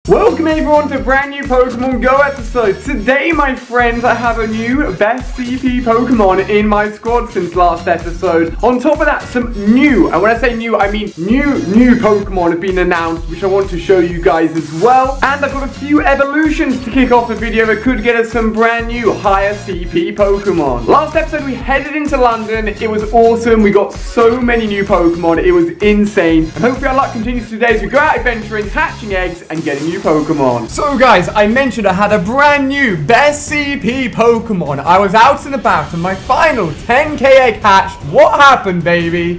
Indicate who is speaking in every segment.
Speaker 1: Welcome everyone to a brand new Pokemon Go episode. Today, my friends, I have a new best CP Pokemon in my squad since last episode. On top of that, some new, and when I say new, I mean new Pokemon have been announced, which I want to show you guys as well. And I've got a few evolutions to kick off the video that could get us some brand new higher CP Pokemon. Last episode, we headed into London. It was awesome. We got so many new Pokemon. It was insane. And hopefully our luck continues today as we go out adventuring, hatching eggs, and getting new Pokemon. So guys, I mentioned I had a brand new best CP Pokemon. I was out and about and my final 10k egg hatched. What happened, baby?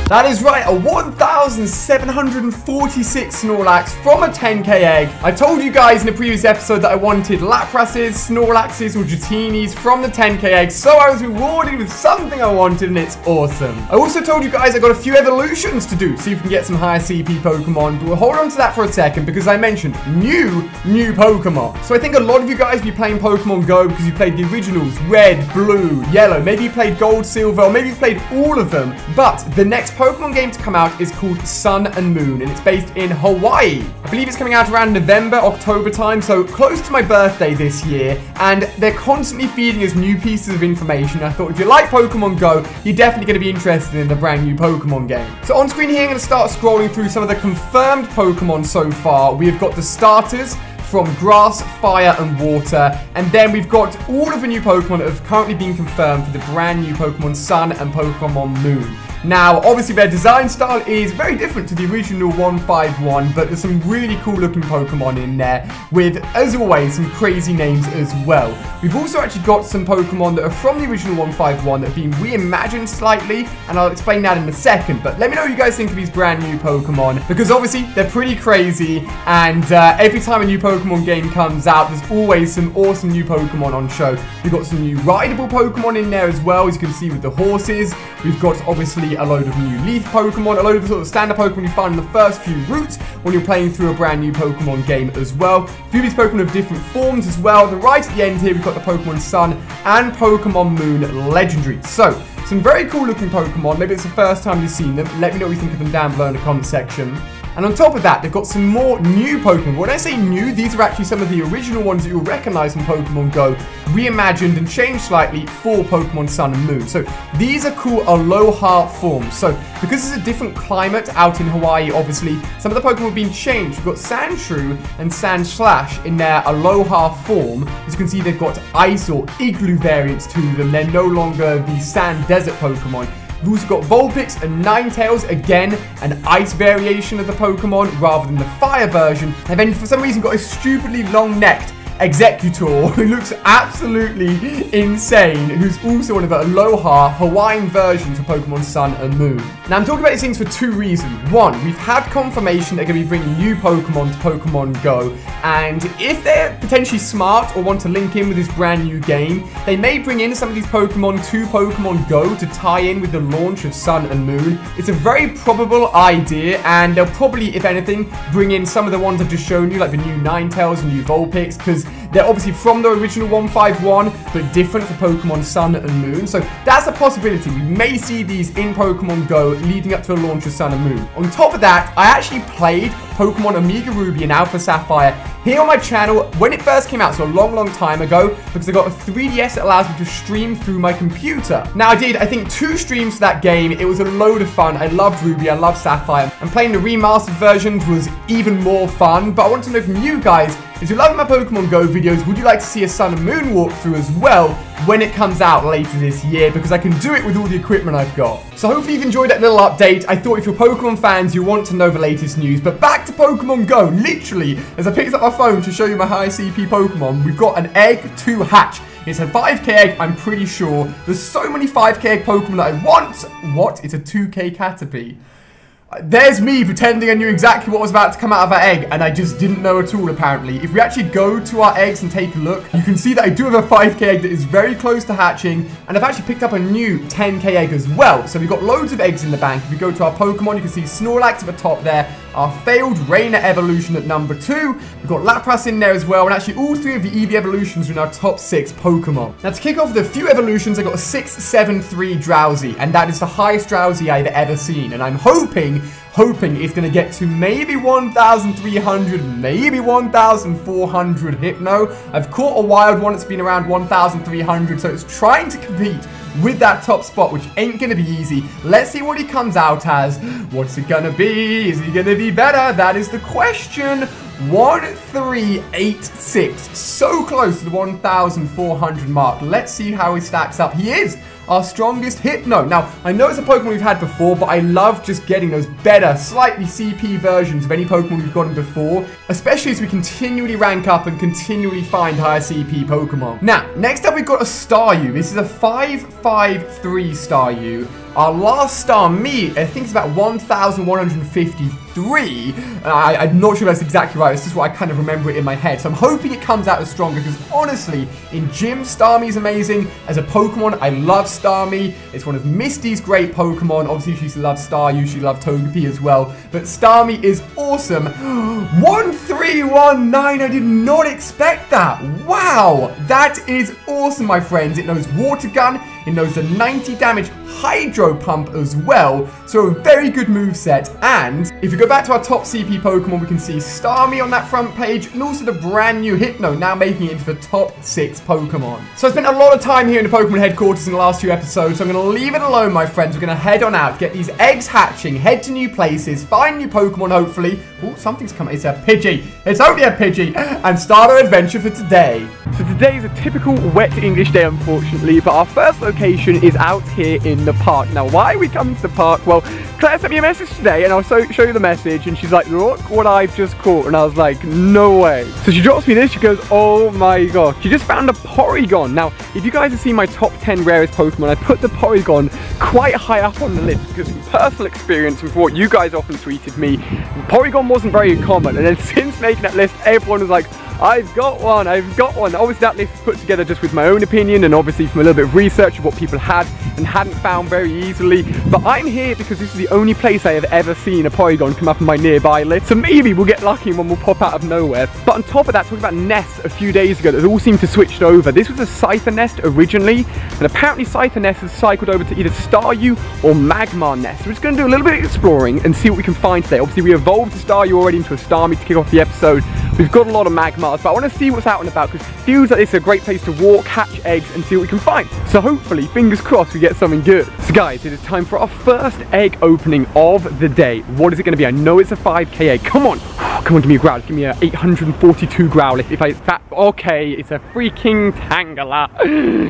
Speaker 1: That is right, a 1,746 Snorlax from a 10k egg. I told you guys in a previous episode that I wanted Lapras's, Snorlax's, or Dratini's from the 10k egg, so I was rewarded with something I wanted, and it's awesome. I also told you guys I got a few evolutions to do, so you can get some higher CP Pokemon, but we'll hold on to that for a second because I mentioned new Pokemon. So I think a lot of you guys will be playing Pokemon Go because you played the originals, red, blue, yellow, maybe you played gold, silver, or maybe you played all of them, but the next Pokemon game to come out is called Sun and Moon, and it's based in Hawaii. I believe it's coming out around November, October time, so close to my birthday this year, and they're constantly feeding us new pieces of information. I thought if you like Pokemon Go, you're definitely going to be interested in the brand new Pokemon game. So on screen here, I'm going to start scrolling through some of the confirmed Pokemon so far. We've got the starters from Grass, Fire, and Water. And then we've got all of the new Pokemon that have currently been confirmed for the brand new Pokemon Sun and Pokemon Moon. Now, obviously, their design style is very different to the original 151, but there's some really cool looking Pokemon in there with, as always, some crazy names as well. We've also actually got some Pokemon that are from the original 151 that have been reimagined slightly, and I'll explain that in a second. But let me know what you guys think of these brand new Pokemon, because obviously, they're pretty crazy, and every time a new Pokemon game comes out, there's always some awesome new Pokemon on show. We've got some new rideable Pokemon in there as well, as you can see with the horses. We've got, obviously, a load of new leaf Pokemon, a load of sort of standard Pokemon you find in the first few routes when you're playing through a brand new Pokemon game as well. A few of these Pokemon have different forms as well. Then right at the end here, we've got the Pokemon Sun and Pokemon Moon Legendaries. So, some very cool looking Pokemon. Maybe it's the first time you've seen them. Let me know what you think of them down below in the comment section. And on top of that, they've got some more new Pokemon. When I say new, these are actually some of the original ones that you'll recognize from Pokemon Go, reimagined and changed slightly for Pokemon Sun and Moon. So these are cool Aloha forms. So because it's a different climate out in Hawaii, obviously, some of the Pokemon have been changed. We've got Sandshrew and Sandslash in their Aloha form. As you can see, they've got ice or igloo variants to them. They're no longer the sand desert Pokemon. We've also got Vulpix and Ninetales, again, an ice variation of the Pokemon rather than the fire version. And then for some reason got a stupidly long-necked Executor who looks absolutely insane, who's also one of the Aloha Hawaiian versions of Pokemon Sun and Moon. Now, I'm talking about these things for two reasons. One, we've had confirmation they're going to be bringing new Pokemon to Pokemon Go, and if they're potentially smart or want to link in with this brand new game, they may bring in some of these Pokemon to Pokemon Go to tie in with the launch of Sun and Moon. It's a very probable idea, and they'll probably, if anything, bring in some of the ones I've just shown you, like the new Ninetales and new Vulpix, because they're obviously from the original 151, but different for Pokemon Sun and Moon. So that's a possibility. We may see these in Pokemon Go leading up to the launch of Sun and Moon. On top of that, I actually played Pokemon Omega Ruby and Alpha Sapphire here on my channel when it first came out, so a long time ago, because I got a 3DS that allows me to stream through my computer. Now, I did, I think, 2 streams for that game. It was a load of fun. I loved Ruby, I loved Sapphire, and playing the remastered versions was even more fun. But I want to know from you guys, if you're loving my Pokemon Go videos, would you like to see a Sun and Moon walkthrough as well when it comes out later this year? Because I can do it with all the equipment I've got. So hopefully you've enjoyed that little update. I thought if you're Pokemon fans, you want to know the latest news. But back to Pokemon Go. Literally, as I picked up my phone to show you my high CP Pokemon, we've got an egg to hatch. It's a 5k egg, I'm pretty sure. There's so many 5k egg Pokemon that I want. What? It's a 2k Caterpie. There's me pretending I knew exactly what was about to come out of our egg, and I just didn't know at all, apparently. If we actually go to our eggs and take a look, you can see that I do have a 5k egg that is very close to hatching, and I've actually picked up a new 10k egg as well. So we've got loads of eggs in the bank. If we go to our Pokemon, you can see Snorlax at the top there, our failed Rainer evolution at number 2. We've got Lapras in there as well, and actually all 3 of the EV evolutions are in our top 6 Pokemon. Now to kick off with a few evolutions, I got a 673 Drowsy, and that is the highest Drowsy I've ever seen, and I'm hoping it's going to get to maybe 1,300, maybe 1,400 Hypno. I've caught a wild one that's been around 1,300, so it's trying to compete with that top spot, which ain't going to be easy. Let's see what he comes out as. What's it going to be? Is he going to be better? That is the question. 1,386. So close to the 1,400 mark. Let's see how he stacks up. He is our strongest Hypno. Now, I know it's a Pokemon we've had before, but I love just getting those better, slightly CP versions of any Pokemon we've gotten before, especially as we continually rank up and continually find higher CP Pokemon. Now, next up we've got a Staryu. This is a 553 Staryu. Our last Starmie, I think it's about 1,153. I'm not sure that's exactly right. It's just what I kind of remember it in my head. So I'm hoping it comes out as stronger because honestly, in gym, Starmie is amazing. As a Pokemon, I love Starmie. It's one of Misty's great Pokemon. Obviously, she loves Staryu. She loves Togepi as well. But Starmie is awesome. 1,319. I did not expect that. Wow. That is awesome, my friends. It knows Water Gun. It knows the 90 damage Hydro Pump as well, so a very good moveset. And if we go back to our top CP Pokemon, we can see Starmie on that front page, and also the brand new Hypno, now making it into the top 6 Pokemon. So I spent a lot of time here in the Pokemon headquarters in the last few episodes, so I'm going to leave it alone, my friends. We're going to head on out, get these eggs hatching, head to new places, find new Pokemon, hopefully. Oh, something's coming. It's a Pidgey. It's only a Pidgey. And start our adventure for today. So today is a typical wet English day, unfortunately, but our first location is out here in the park. Now, why we come to the park? Well, Claire sent me a message today, and I'll show you the message, and she's like, look what I've just caught, and I was like, no way. So she drops me this, she goes, oh my god, she just found a Porygon. Now, if you guys have seen my top 10 rarest Pokemon, I put the Porygon quite high up on the list, because from personal experience and from what you guys often tweeted me, Porygon wasn't very common, and then since making that list, everyone was like, I've got one. Obviously that list is put together just with my own opinion and obviously from a little bit of research of what people had and hadn't found very easily. But I'm here because this is the only place I have ever seen a Porygon come up on my nearby list. So maybe we'll get lucky and one will pop out of nowhere. But on top of that, talking about nests a few days ago, that all seemed to switch over. This was a Scyther nest originally, and apparently Scyther nest has cycled over to either Staryu or Magmar nest. So we're just going to do a little bit of exploring and see what we can find today. Obviously we evolved the Staryu already into a Starmie to kick off the episode. We've got a lot of Magmars, but I want to see what's out and about because it feels like this is a great place to walk, hatch eggs, and see what we can find. So hopefully, fingers crossed, we get something good. So guys, it is time for our first egg opening of the day. What is it going to be? I know it's a 5k egg. Come on. Come on, give me a growl. Give me a 842 growl. Okay, it's a freaking Tangela.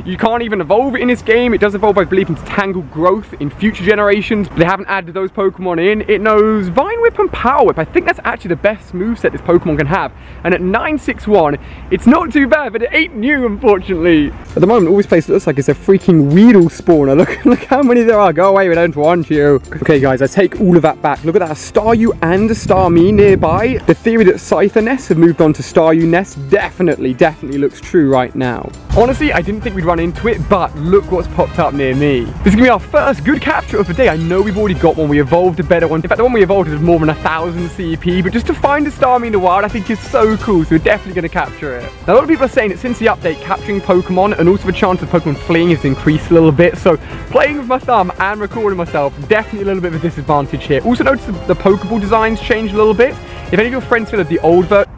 Speaker 1: You can't even evolve it in this game. It does evolve, I believe, into Tangle Growth in future generations. But they haven't added those Pokemon in. It knows Vine Whip and Power Whip. I think that's actually the best moveset this Pokemon can have. And at 961, it's not too bad, but it ain't new, unfortunately. At the moment, all this place looks like it's a freaking Weedle spawner. Look how many there are. Go away, we don't want you. Okay, guys, I take all of that back. Look at that, a Staryu and a Starmie nearby. The theory that Scyther nests have moved on to Staryu nests definitely looks true right now. Honestly, I didn't think we'd run into it, but look what's popped up near me. This is gonna be our first good capture of the day. I know we've already got one. We evolved a better one. In fact, the one we evolved is more than 1,000 CP, but just to find a Starmie in the wild, I think is so cool, so we're definitely gonna capture it. Now, a lot of people are saying that since the update, capturing Pokemon and also the chance of Pokemon fleeing has increased a little bit, so playing with my thumb and recording myself, definitely a little bit of a disadvantage here. Also notice the Pokeball designs changed a little bit. If any of your friends feel that the old version...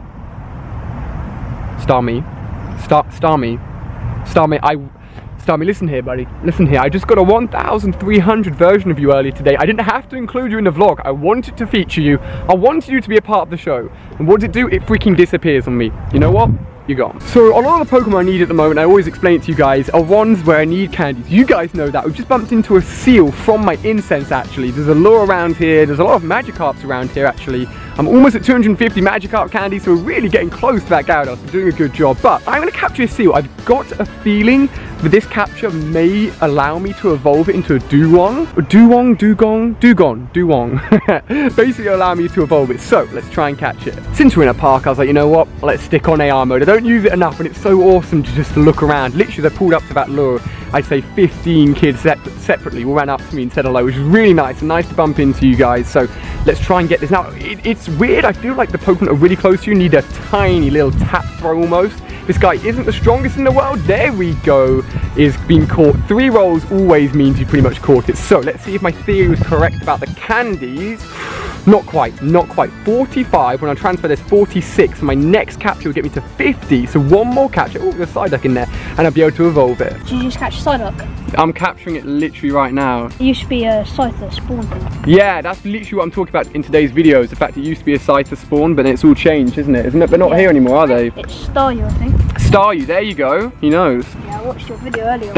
Speaker 1: Starmie, listen here, buddy. Listen here. I just got a 1,300 version of you earlier today. I didn't have to include you in the vlog. I wanted to feature you. I wanted you to be a part of the show. And what does it do? It freaking disappears on me. You know what? You're gone. So a lot of the Pokemon I need at the moment, I always explain it to you guys, are ones where I need candies. You guys know that. We've just bumped into a seal from my incense, actually. There's a lure around here. There's a lot of Magikarps around here, actually. I'm almost at 250 Magikarp candies, so we're really getting close to that Gyarados. We're doing a good job. But I'm going to capture a seal. I've got a feeling that this capture may allow me to evolve it into a Dugong. Dugong. Basically allow me to evolve it. So let's try and catch it. Since we're in a park, I was like, you know what? Let's stick on AR mode. I don't use it enough, and it's so awesome to just look around. Literally, they pulled up to that lure. I'd say 15 kids separately all ran up to me and said hello, which was really nice and nice to bump into you guys. So let's try and get this. Now, it's weird. I feel like the Pokemon are really close to you. You need a tiny little tap throw almost. This guy isn't the strongest in the world. There we go. Is being caught. 3 rolls always means you pretty much caught it. So let's see if my theory was correct about the candies. Not quite, not quite. 45, when I transfer this, 46. My next capture will get me to 50. So one more capture. Oh, there's a Psyduck in there. And I'll be able to evolve it.
Speaker 2: Did you just catch a Psyduck?
Speaker 1: I'm capturing it literally right now.
Speaker 2: It used to be a Scyther spawn thing.
Speaker 1: Yeah, that's literally what I'm talking about in today's videos. The fact it used to be a Scyther spawn, but it's all changed, isn't it? Isn't it? They're not here anymore, are they?
Speaker 2: It's Staryu, I think.
Speaker 1: Staryu, there you go. He knows.
Speaker 2: Yeah, I watched your video earlier.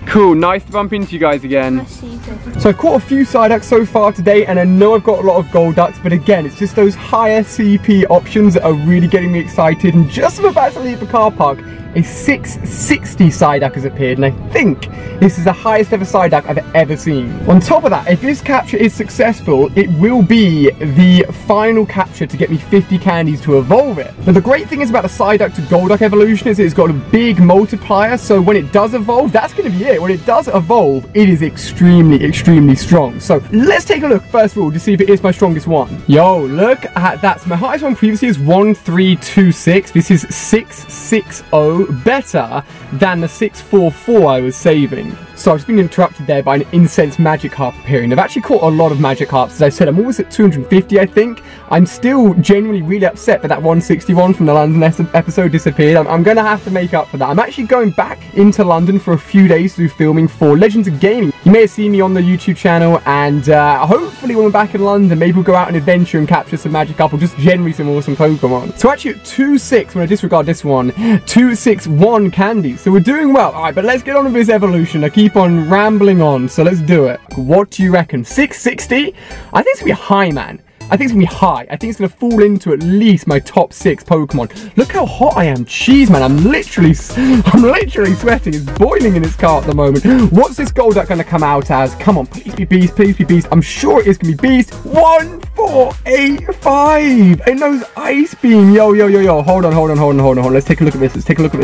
Speaker 1: Cool, nice to bump into you guys again.
Speaker 2: Nice to see you too.
Speaker 1: So I've caught a few Psyducks so far today, and I know I've got a lot of Golducks, but again, it's just those higher CP options that are really getting me excited. And just as I'm about to leave the car park, a 660 Psyduck has appeared, and I think this is the highest ever Psyduck I've ever seen. On top of that, if this capture is successful, it will be the final capture to get me 50 candies to evolve it. Now the great thing is about the Psyduck to Golduck evolution is it's got a big multiplier, so when it does evolve, that's going to be it. When it does evolve, it is extremely, extremely strong. So let's take a look first of all to see if it is my strongest one. Yo, look at that. So my highest one previously is 1326. This is 660. Better than the 644 I was saving. So I've just been interrupted there by an incensed Magikarp appearing. I've actually caught a lot of Magikarps, as I said. I'm almost at 250, I think. I'm still genuinely really upset that 161 from the London episode disappeared. I'm going to have to make up for that. I'm actually going back into London for a few days to do filming for Legends of Gaming. You may have seen me on the YouTube channel, and hopefully when we're back in London, maybe we'll go out and adventure and capture some Magikarp or just generally some awesome Pokemon. So actually at 2.6, when I disregard this one, 261 candies. So we're doing well. Alright, but let's get on with this evolution. I keep on rambling on, so let's do it. What do you reckon? 660? I think it's gonna be high, man. I think it's gonna be high. I think it's gonna fall into at least my top 6 Pokemon. Look how hot I am. Jeez, man, I'm literally sweating. It's boiling in its car at the moment. What's this Golduck gonna come out as? Come on, please be Beast, please be Beast. I'm sure it is gonna be Beast. 1485. It knows Ice Beam. Yo. Hold on. Let's take a look at this.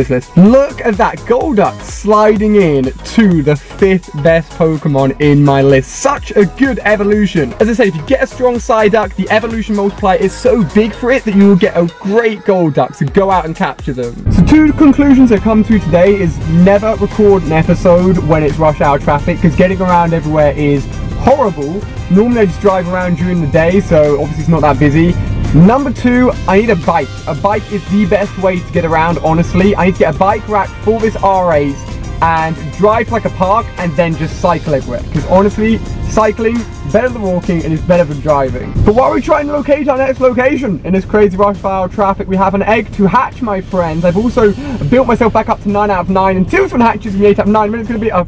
Speaker 1: List. Look at that Golduck sliding in to the 5th best Pokemon in my list. Such a good evolution. As I said, if you get a strong Psyduck, the evolution multiplier is so big for it that you will get a great Golduck, so go out and capture them. So 2 conclusions I come to today is never record an episode when it's rush hour traffic, because getting around everywhere is horrible. Normally I just drive around during the day, so obviously it's not that busy. Number 2, I need a bike. A bike is the best way to get around, honestly. I need to get a bike rack for this R8 and drive like a park and then just cycle everywhere, because honestly, cycling better than walking and it's better than driving. But while we try and locate our next location in this crazy rush hour traffic, we have an egg to hatch, my friends. I've also built myself back up to 9 out of 9, and until someone hatches me 8 out of 9 minutes, it's going to be a...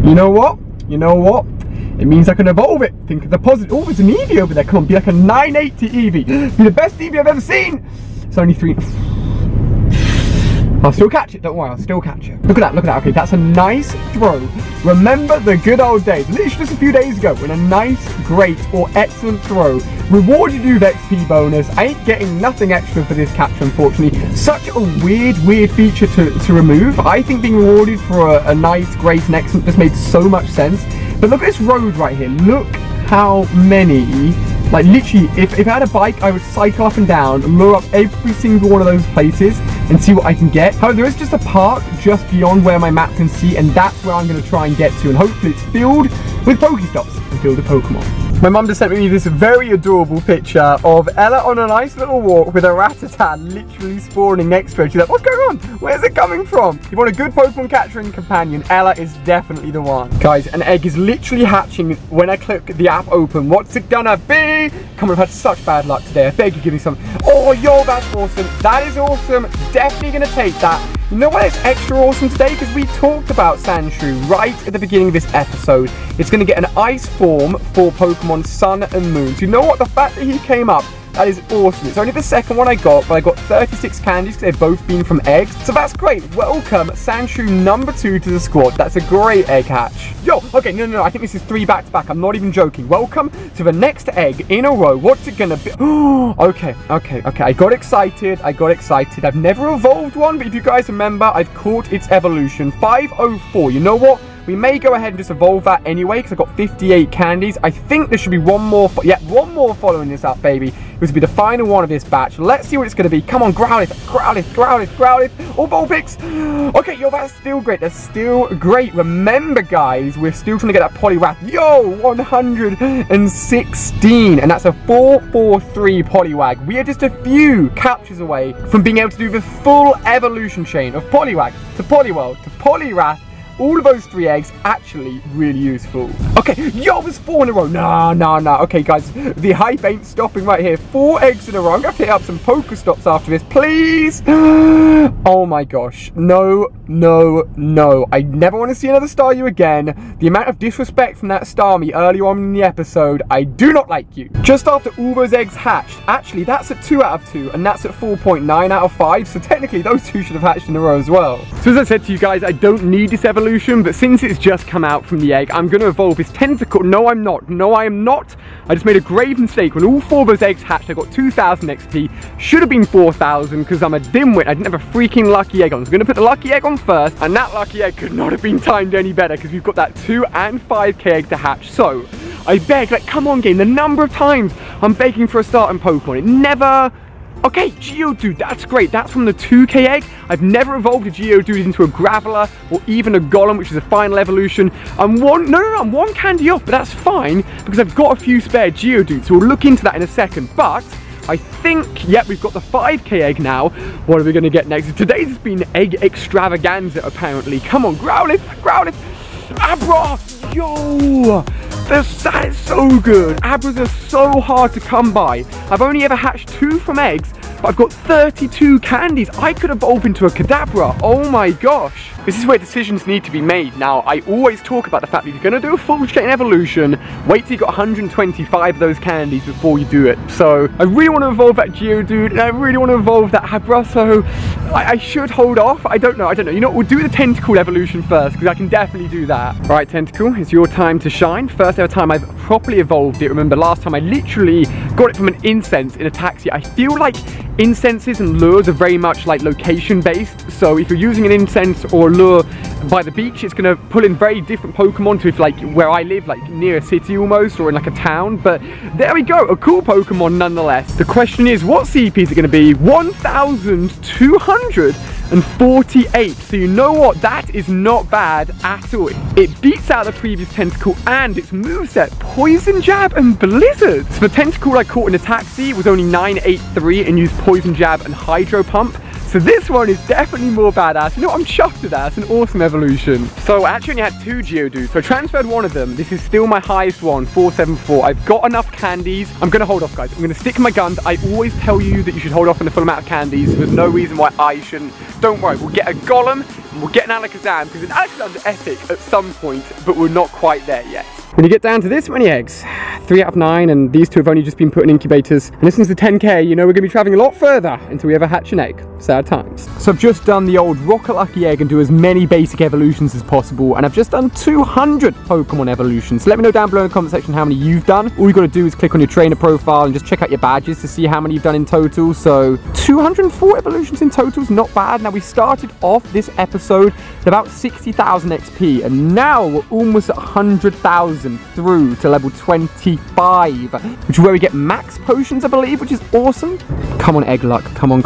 Speaker 1: You know what? It means I can evolve it. Think of the positive. Oh, there's an Eevee over there. Come on, be like a 980 Eevee. Be the best Eevee I've ever seen. It's only 3... I'll still catch it, don't worry, I'll still catch it. Look at that, okay, that's a nice throw. Remember the good old days, literally just a few days ago, when a nice, great, or excellent throw rewarded you with XP bonus. I ain't getting nothing extra for this capture, unfortunately. Such a weird feature to remove. I think being rewarded for a nice, great, and excellent just made so much sense. But look at this road right here. Look how many... Like literally, if I had a bike, I would cycle up and down, lure up every single one of those places and see what I can get. However, there is just a park just beyond where my map can see, and that's where I'm going to try and get to. And hopefully it's filled with Pokestops and filled with Pokemon. My mum just sent me this very adorable picture of Ella on a nice little walk with a Rattata literally spawning next to her. She's like, what's going on? Where's it coming from? If you want a good Pokemon catching companion, Ella is definitely the one. Guys, an egg is literally hatching when I click the app open. What's it gonna be? Come on, I've had such bad luck today. I beg you, give me some. Oh, yo, that's awesome. That is awesome. Definitely gonna take that. You know why it's extra awesome today? Because we talked about Sandshrew right at the beginning of this episode. It's going to get an ice form for Pokemon Sun and Moon. So you know what? The fact that he came up, that is awesome. It's only the second one I got, but I got 36 candies because they've both been from eggs. So that's great. Welcome, Sandshrew number 2 to the squad. That's a great egg hatch. Yo, okay, no. I think this is 3 back-to-back. I'm not even joking. Welcome to the next egg in a row. What's it going to be? Okay. I got excited. I've never evolved one, but if you guys remember, I've caught its evolution. 504. You know what? We may go ahead and just evolve that anyway, because I've got 58 candies. I think there should be one more. Yeah, one more following this up, baby. This will be the final one of this batch. Let's see what it's going to be. Come on, Growlithe. All Vulpix. Okay, yo, that's still great. That's still great. Remember, guys, we're still trying to get that Poliwrath. Yo, 116. And that's a 443 Poliwag. We are just a few captures away from being able to do the full evolution chain of Poliwag to Poliwhirl to Poliwrath. All of those 3 eggs actually really useful. Okay, yo, there's 4 in a row. Nah. Okay, guys, the hype ain't stopping right here. 4 eggs in a row. I'm gonna hit up some Pokestops after this, please. Oh my gosh. No. I never want to see another Staryu again. The amount of disrespect from that Starmie earlier on in the episode, I do not like you. Just after all those eggs hatched, actually, that's at 2 out of 2, and that's at 4.9 out of 5, so technically those 2 should have hatched in a row as well. So as I said to you guys, I don't need this evolution, but since it's just come out from the egg, I'm going to evolve this Tentacool. No, I'm not. I just made a grave mistake. When all 4 of those eggs hatched, I got 2,000 XP. Should have been 4,000 because I'm a dimwit. I didn't have a freaking lucky egg on. So I'm going to put the lucky egg on first, and that lucky egg could not have been timed any better because we've got that 2 and 5k egg to hatch. So I beg, like, come on, game. The number of times I'm begging for a starting Pokemon, it never... Okay, Geodude, that's great. That's from the 2k egg. I've never evolved a Geodude into a Graveler or even a Golem, which is a final evolution. I'm one candy off, but that's fine because I've got a few spare Geodudes, so we'll look into that in a second. But I think, yep, we've got the 5k egg now. What are we going to get next? Today's has been egg extravaganza, apparently. Come on, Growlithe. Abra! Yo! That is so good. Abras are so hard to come by. I've only ever hatched 2 from eggs, but I've got 32 candies. I could evolve into a Kadabra. Oh my gosh. This is where decisions need to be made. Now, I always talk about the fact that if you're going to do a full chain evolution, wait till you got 125 of those candies before you do it. So, I really want to evolve that Geodude, and I really want to evolve that Abra, so I should hold off. I don't know. You know what, we'll do the Tentacool evolution first, because I can definitely do that. Right, Tentacool, it's your time to shine. First ever time I've properly evolved it. Remember, last time I literally got it from an incense in a taxi. I feel like incenses and lures are very much like location based, so if you're using an incense or lure by the beach, it's going to pull in very different Pokemon to if, like, where I live, like near a city almost, or in like a town. But there we go, a cool Pokemon nonetheless. The question is, what CP is it going to be? 1,248. So you know what, that is not bad at all. It beats out the previous Tentacool and its moveset, Poison Jab and Blizzard. So the Tentacool I caught in a taxi was only 983 and used Poison Jab and Hydro Pump. So this one is definitely more badass. You know what, I'm chuffed with that. It's an awesome evolution. So I actually only had 2 Geodudes, so I transferred one of them. This is still my highest one, 474. I've got enough candies. I'm going to hold off, guys. I'm going to stick to my guns. I always tell you that you should hold off on the full amount of candies. There's no reason why I shouldn't. Don't worry, we'll get a Golem, and we'll get an Alakazam, because an Alakazam's epic at some point, but we're not quite there yet. When you get down to this many eggs, 3 out of 9, and these 2 have only just been put in incubators. And this is the 10k, you know we're going to be traveling a lot further until we ever hatch an egg. Sad times. So I've just done the old rock a lucky egg and do as many basic evolutions as possible, and I've just done 200 Pokemon evolutions. So let me know down below in the comment section how many you've done. All you've got to do is click on your trainer profile and just check out your badges to see how many you've done in total. So 204 evolutions in total is not bad. Now we started off this episode at about 60,000 XP, and now we're almost at 100,000 through to level 25, which is where we get max potions, I believe, which is awesome. Come on, egg luck. Come on.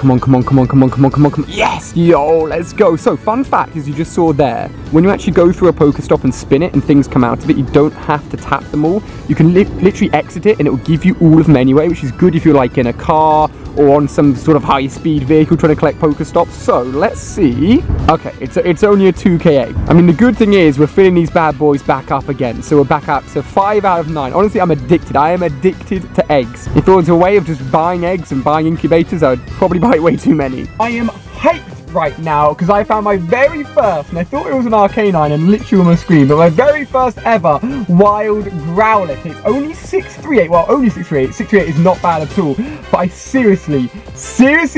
Speaker 1: Yes! Yo, let's go. So, fun fact, as you just saw there, when you actually go through a Pokestop and spin it and things come out of it, you don't have to tap them all. You can literally exit it and it will give you all of them anyway, which is good if you're like in a car or on some sort of high-speed vehicle trying to collect Pokestops. So, let's see. Okay, it's only a 2k egg. I mean, the good thing is we're filling these bad boys back up again. So we're back up to 5 out of 9. Honestly, I'm addicted. I am addicted to eggs. If there was a way of just buying eggs and buying incubators, I would probably buy way too many. I am hyped right now because I found my very first, and I thought it was an Arcanine and literally on my screen, but my very first ever wild Growlithe. It's only 638. Well, only 638. 638 is not bad at all, but I seriously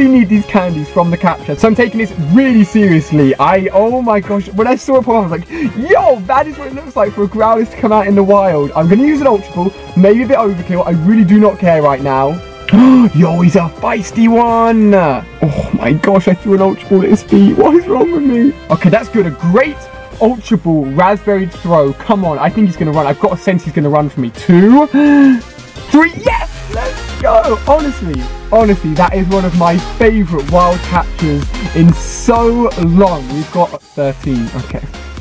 Speaker 1: need these candies from the capture. So I'm taking this really seriously. Oh my gosh, when I saw it pop up, I was like, yo, that is what it looks like for a Growlithe to come out in the wild. I'm going to use an Ultra Ball, maybe a bit overkill. I really do not care right now. Yo, he's a feisty one. Oh my gosh, I threw an Ultra Ball at his feet. What is wrong with me? Okay, that's good. A great Ultra Ball, Raspberry throw. Come on, I think he's going to run. I've got a sense he's going to run for me. 2, 3, yes! Let's go! Honestly, that is one of my favourite wild captures in so long. We've got 13.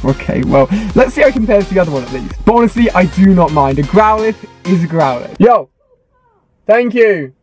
Speaker 1: Okay, well, let's see how it compares to the other one at least. But honestly, I do not mind. A Growlithe is a Growlithe. Yo! Thank you!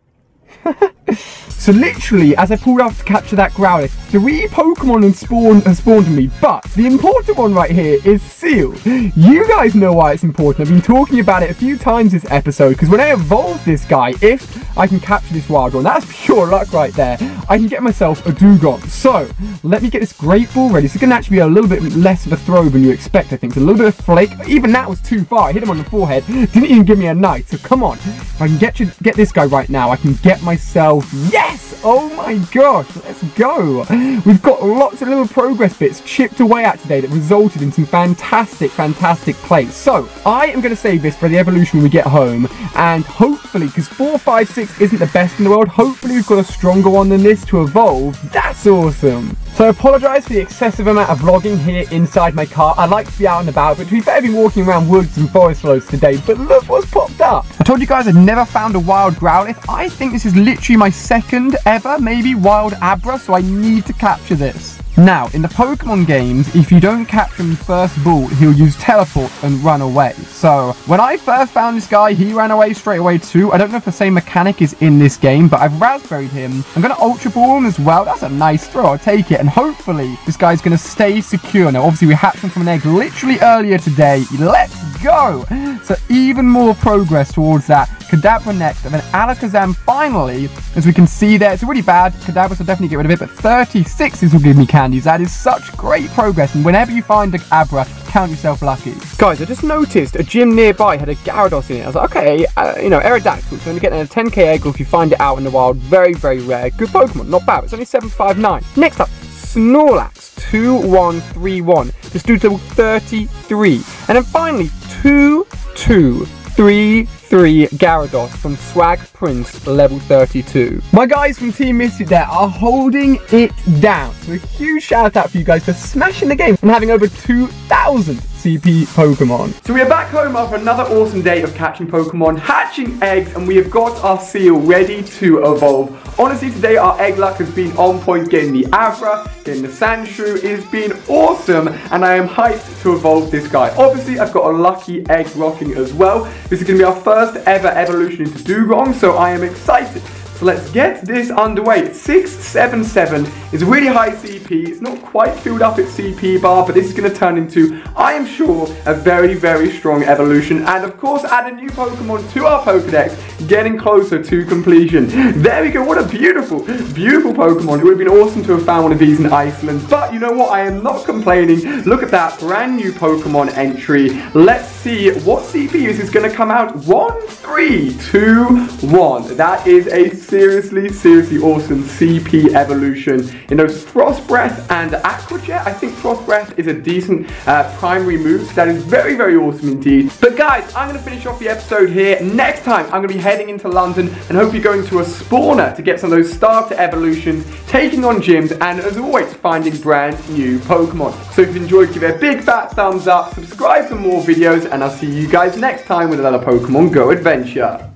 Speaker 1: So literally, as I pulled off to capture that Growlithe, 3 Pokemon have spawned on me, but the important one right here is Seal. You guys know why it's important. I've been talking about it a few times this episode, because when I evolve this guy, if I can capture this wild one, that's pure luck right there, I can get myself a Dugong. So, let me get this Great Ball ready. So it's going to actually be a little bit less of a throw than you expect, I think. So a little bit of flake. Even that was too far. I hit him on the forehead. Didn't even give me a knight. So come on. If I can get this guy right now, I can get myself... Yes! Oh my gosh, let's go. We've got lots of little progress bits chipped away at today that resulted in some fantastic plays. So, I am going to save this for the evolution when we get home, and hopefully, because 4, 5, 6 isn't the best in the world, hopefully we've got a stronger one than this to evolve. That's awesome. So I apologise for the excessive amount of vlogging here inside my car. I like to be out and about, but to be fair, I've been walking around woods and forest roads today, but look what's popped up. I told you guys I'd never found a wild Growlithe. I think this is literally my second ever, maybe, wild Abra, so I need to capture this. Now, in the Pokemon games, if you don't capture him first ball, he'll use Teleport and run away. So, when I first found this guy, he ran away straight away too. I don't know if the same mechanic is in this game, but I've Raspberried him. I'm going to Ultra Ball him as well. That's a nice throw. I'll take it. And hopefully, this guy's going to stay secure. Now, obviously, we hatched him from an egg literally earlier today. Let's go! So, even more progress towards that. Kadabra next, and then Alakazam finally, as we can see there. It's really bad. Kadabra, so definitely get rid of it, but 36s will give me candies. That is such great progress, and whenever you find a Abra, count yourself lucky. Guys, I just noticed a gym nearby had a Gyarados in it. I was like, okay, Aerodactyl, so only getting a 10k egg, or if you find it out in the wild, very, very rare. Good Pokemon, not bad. It's only 759. Next up, Snorlax, 2131. This dude's level 33. And then finally, 2233 Gyarados from Swag Prince, level 32. My guys from Team Mystic there are holding it down. So a huge shout out for you guys for smashing the game and having over 2,000 CP Pokemon. So we are back home after another awesome day of catching Pokemon, hatching eggs, and we have got our Seal ready to evolve. Honestly, today our egg luck has been on point, getting the Abra, getting the Sandshrew. It has been awesome, and I am hyped to evolve this guy. Obviously, I've got a lucky egg rocking as well. This is going to be our first ever evolution into Dugong, so I am excited. So let's get this underway. 677 is a really high CP. It's not quite filled up its CP bar, but this is going to turn into, I am sure, a very, very strong evolution. And of course, add a new Pokemon to our Pokedex, getting closer to completion. There we go. What a beautiful, beautiful Pokemon. It would have been awesome to have found one of these in Iceland. But you know what? I am not complaining. Look at that brand new Pokemon entry. Let's see what CP this is going to come out. 1, 3, 2, 1. That is a seriously awesome CP evolution in those Frost Breath and Aqua Jet. I think Frost Breath is a decent primary move, so that is very, very awesome indeed. But guys, I'm going to finish off the episode here. Next time, I'm going to be heading into London and hopefully going to a spawner to get some of those starter evolutions, taking on gyms, and as always, finding brand new Pokemon. So if you've enjoyed, give it a big fat thumbs up, subscribe for more videos, and I'll see you guys next time with another Pokemon Go adventure.